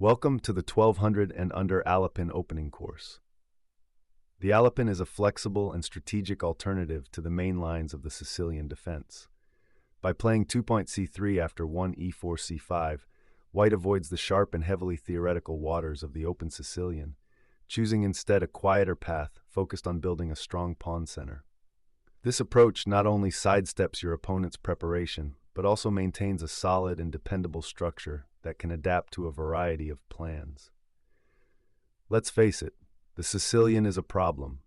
Welcome to the 1200 and under Alapin opening course. The Alapin is a flexible and strategic alternative to the main lines of the Sicilian defense. By playing 2-point c3 after 1 e4 c5, white avoids the sharp and heavily theoretical waters of the open Sicilian, choosing instead a quieter path focused on building a strong pawn center. This approach not only sidesteps your opponent's preparation, but also maintains a solid and dependable structure that can adapt to a variety of plans. Let's face it, the Sicilian is a problem.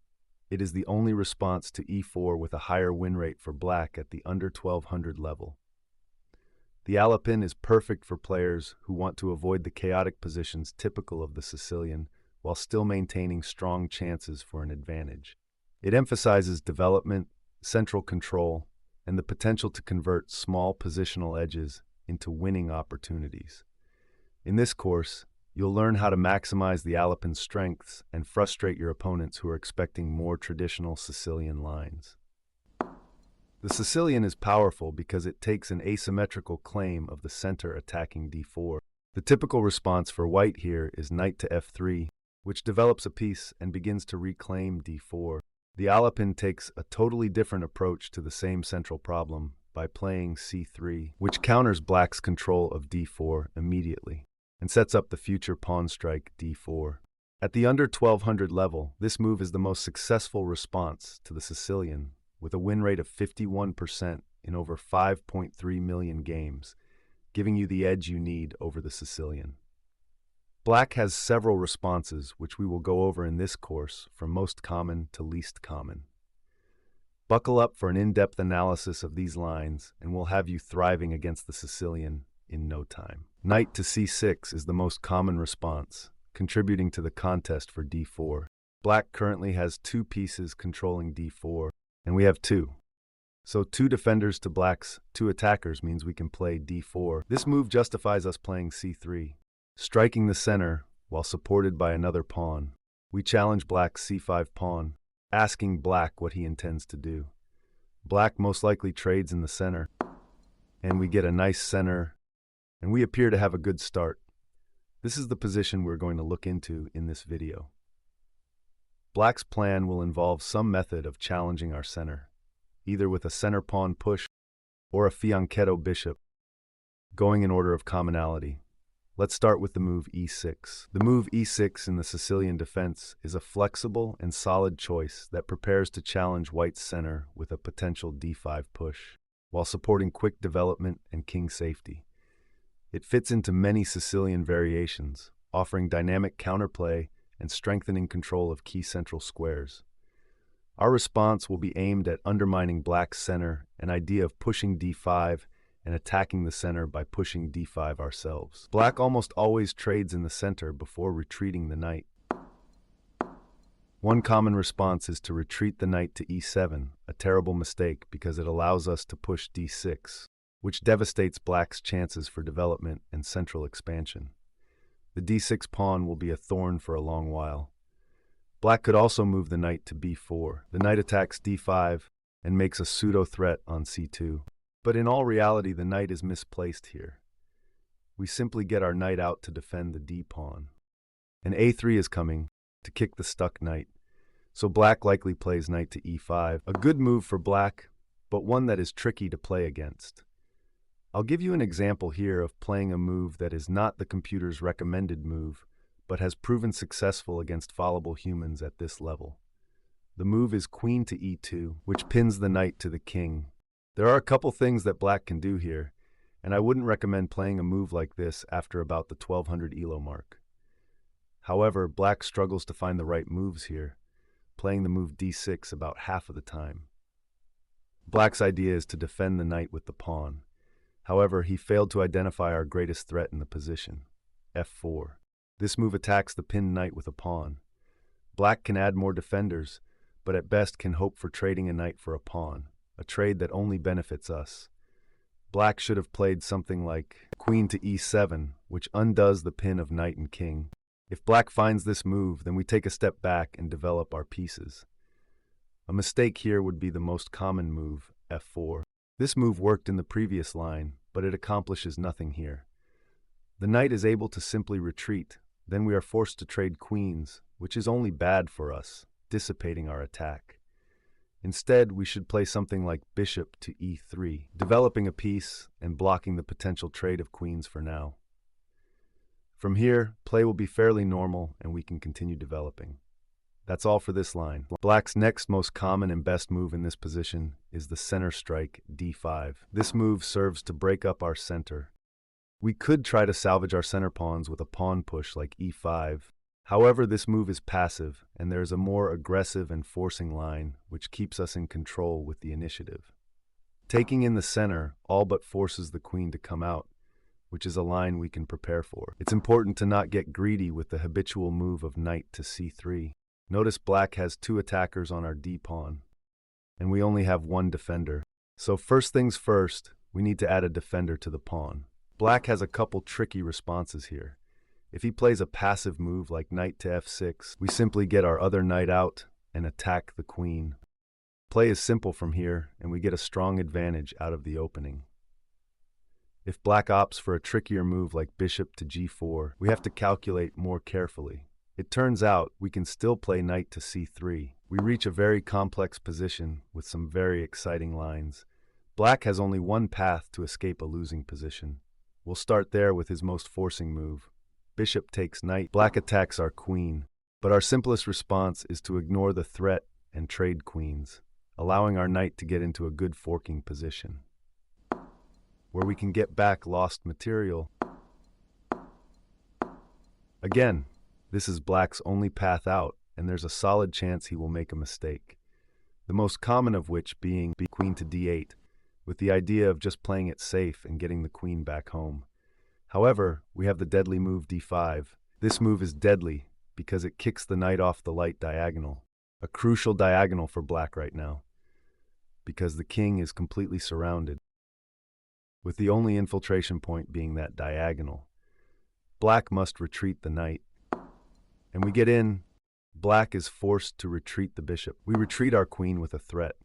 It is the only response to e4 with a higher win rate for black at the under 1200 level. The Alapin is perfect for players who want to avoid the chaotic positions typical of the Sicilian while still maintaining strong chances for an advantage. It emphasizes development, central control, and the potential to convert small positional edges into winning opportunities. In this course, you'll learn how to maximize the Alapin's strengths and frustrate your opponents who are expecting more traditional Sicilian lines. The Sicilian is powerful because it takes an asymmetrical claim of the center attacking d4. The typical response for white here is knight to f3, which develops a piece and begins to reclaim d4. The Alapin takes a totally different approach to the same central problem by playing c3, which counters black's control of d4 immediately and sets up the future pawn strike d4. At the under 1200 level, this move is the most successful response to the Sicilian, with a win rate of 51% in over 5.3 million games, giving you the edge you need over the Sicilian. Black has several responses, which we will go over in this course, from most common to least common. Buckle up for an in-depth analysis of these lines, and we'll have you thriving against the Sicilian in no time. Knight to c6 is the most common response, contributing to the contest for d4. Black currently has two pieces controlling d4, and we have two. So two defenders to black's two attackers means we can play d4. This move justifies us playing c3. Striking the center, while supported by another pawn, we challenge black's c5 pawn, asking black what he intends to do. Black most likely trades in the center, and we get a nice center, and we appear to have a good start. This is the position we're going to look into in this video. Black's plan will involve some method of challenging our center, either with a center pawn push or a fianchetto bishop, going in order of commonality. Let's start with the move e6. The move e6 in the Sicilian defense is a flexible and solid choice that prepares to challenge white's center with a potential d5 push, while supporting quick development and king safety. It fits into many Sicilian variations, offering dynamic counterplay and strengthening control of key central squares. Our response will be aimed at undermining black's center, an idea of pushing d5 and attacking the center by pushing d5 ourselves. Black almost always trades in the center before retreating the knight. One common response is to retreat the knight to e7, a terrible mistake because it allows us to push d6, which devastates black's chances for development and central expansion. The d6 pawn will be a thorn for a long while. Black could also move the knight to b4. The knight attacks d5 and makes a pseudo-threat on c2. But in all reality, the knight is misplaced here. We simply get our knight out to defend the d-pawn. And a3 is coming to kick the stuck knight, so black likely plays knight to e5. A good move for black, but one that is tricky to play against. I'll give you an example here of playing a move that is not the computer's recommended move, but has proven successful against fallible humans at this level. The move is queen to e2, which pins the knight to the king. There are a couple things that black can do here, and I wouldn't recommend playing a move like this after about the 1200 elo mark. However, black struggles to find the right moves here, playing the move d6 about half of the time. Black's idea is to defend the knight with the pawn. However, he failed to identify our greatest threat in the position, f4. This move attacks the pinned knight with a pawn. Black can add more defenders, but at best can hope for trading a knight for a pawn, a trade that only benefits us. Black should have played something like queen to e7, which undoes the pin of knight and king. If black finds this move, then we take a step back and develop our pieces. A mistake here would be the most common move, f4. This move worked in the previous line, but it accomplishes nothing here. The knight is able to simply retreat. Then we are forced to trade queens, which is only bad for us, dissipating our attack. Instead, we should play something like bishop to e3, developing a piece and blocking the potential trade of queens for now. From here, play will be fairly normal and we can continue developing. That's all for this line. Black's next most common and best move in this position is the center strike d5. This move serves to break up our center. We could try to salvage our center pawns with a pawn push like e5. However, this move is passive and there is a more aggressive and forcing line which keeps us in control with the initiative. Taking in the center all but forces the queen to come out, which is a line we can prepare for. It's important to not get greedy with the habitual move of knight to c3. Notice black has 2 attackers on our d-pawn, and we only have 1 defender. So first things first, we need to add a defender to the pawn. Black has a couple tricky responses here. If he plays a passive move like knight to f6, we simply get our other knight out and attack the queen. Play is simple from here, and we get a strong advantage out of the opening. If black opts for a trickier move like bishop to g4, we have to calculate more carefully. It turns out we can still play knight to c3. We reach a very complex position with some very exciting lines. Black has only one path to escape a losing position. We'll start there with his most forcing move. Bishop takes knight, black attacks our queen. But our simplest response is to ignore the threat and trade queens, allowing our knight to get into a good forking position, where we can get back lost material. Again, this is black's only path out, and there's a solid chance he will make a mistake. The most common of which being queen to d8, with the idea of just playing it safe and getting the queen back home. However, we have the deadly move d5. This move is deadly because it kicks the knight off the light diagonal, a crucial diagonal for black right now, because the king is completely surrounded, with the only infiltration point being that diagonal. Black must retreat the knight. And we get in, black is forced to retreat the bishop. We retreat our queen with a threat.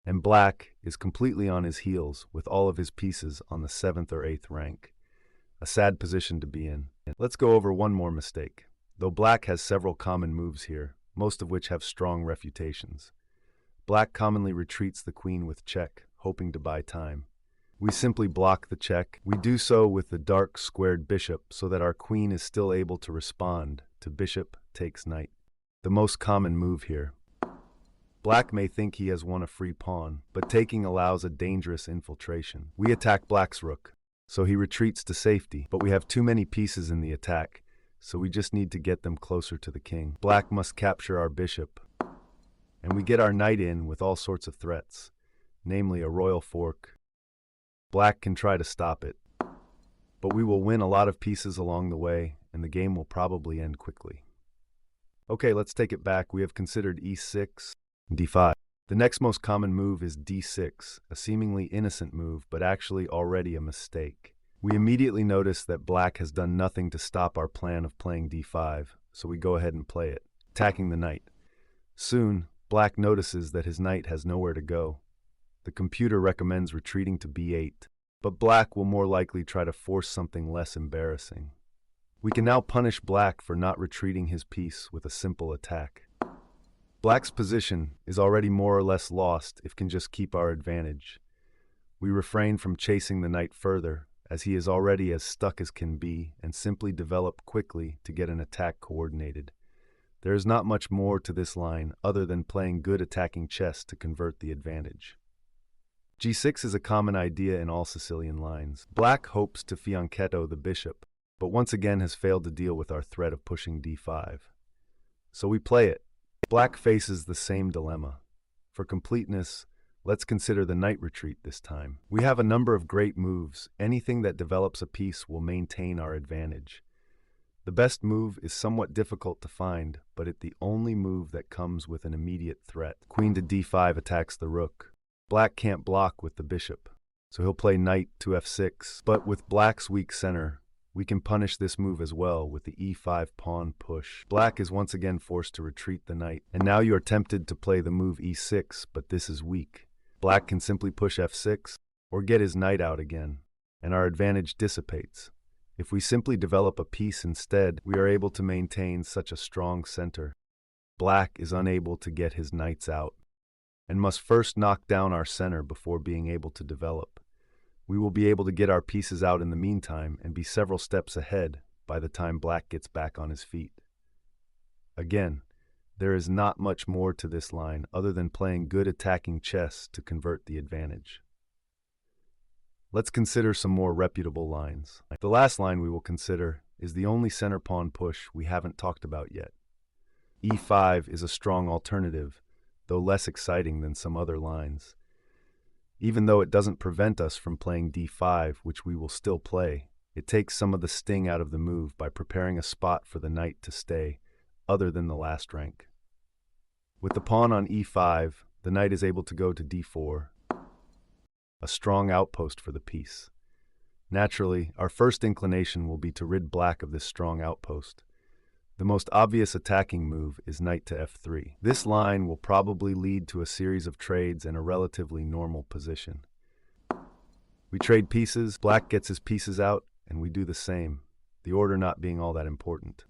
And black is completely on his heels with all of his pieces on the 7th or 8th rank. A sad position to be in. Let's go over one more mistake. Though black has several common moves here, most of which have strong refutations. Black commonly retreats the queen with check, hoping to buy time. We simply block the check. We do so with the dark squared bishop so that our queen is still able to respond to bishop takes knight. The most common move here. Black may think he has won a free pawn, but taking allows a dangerous infiltration. We attack black's rook, so he retreats to safety, but we have too many pieces in the attack, so we just need to get them closer to the king. Black must capture our bishop, and we get our knight in with all sorts of threats, namely a royal fork. Black can try to stop it, but we will win a lot of pieces along the way, and the game will probably end quickly. Okay, let's take it back. We have considered e6, d5. The next most common move is d6, a seemingly innocent move, but actually already a mistake. We immediately notice that black has done nothing to stop our plan of playing d5, so we go ahead and play it, attacking the knight. Soon, black notices that his knight has nowhere to go. The computer recommends retreating to b8, but black will more likely try to force something less embarrassing. We can now punish black for not retreating his piece with a simple attack. Black's position is already more or less lost if can just keep our advantage. We refrain from chasing the knight further, as he is already as stuck as can be, and simply develop quickly to get an attack coordinated. There is not much more to this line other than playing good attacking chess to convert the advantage. G6 is a common idea in all Sicilian lines. Black hopes to fianchetto the bishop, but once again has failed to deal with our threat of pushing d5. So we play it. Black faces the same dilemma. For completeness, let's consider the knight retreat this time. We have a number of great moves. Anything that develops a piece will maintain our advantage. The best move is somewhat difficult to find, but it's the only move that comes with an immediate threat. Queen to d5 attacks the rook. Black can't block with the bishop, so he'll play knight to f6. But with black's weak center, we can punish this move as well with the e5 pawn push. Black is once again forced to retreat the knight, and now you are tempted to play the move e6, but this is weak. Black can simply push f6 or get his knight out again, and our advantage dissipates. If we simply develop a piece instead, we are able to maintain such a strong center. Black is unable to get his knights out, and must first knock down our center before being able to develop. We will be able to get our pieces out in the meantime and be several steps ahead by the time Black gets back on his feet. Again, there is not much more to this line other than playing good attacking chess to convert the advantage. Let's consider some more reputable lines. The last line we will consider is the only center pawn push we haven't talked about yet. E5 is a strong alternative, though less exciting than some other lines. Even though it doesn't prevent us from playing D5, which we will still play, it takes some of the sting out of the move by preparing a spot for the knight to stay, other than the last rank. With the pawn on E5, the knight is able to go to D4, a strong outpost for the piece. Naturally, our first inclination will be to rid Black of this strong outpost. The most obvious attacking move is knight to F3. This line will probably lead to a series of trades and a relatively normal position. We trade pieces, Black gets his pieces out, and we do the same, the order not being all that important.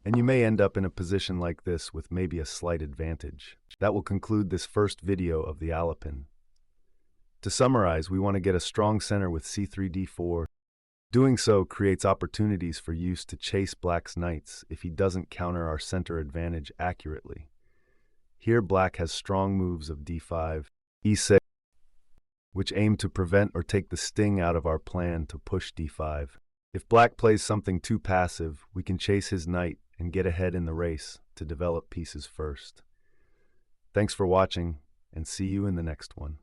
And you may end up in a position like this with maybe a slight advantage. That will conclude this first video of the Alapin. To summarize, we want to get a strong center with C3, D4. Doing so creates opportunities for use to chase Black's knights if he doesn't counter our center advantage accurately. Here Black has strong moves of D5, E6, which aim to prevent or take the sting out of our plan to push D5. If Black plays something too passive, we can chase his knight and get ahead in the race to develop pieces first. Thanks for watching, and see you in the next one.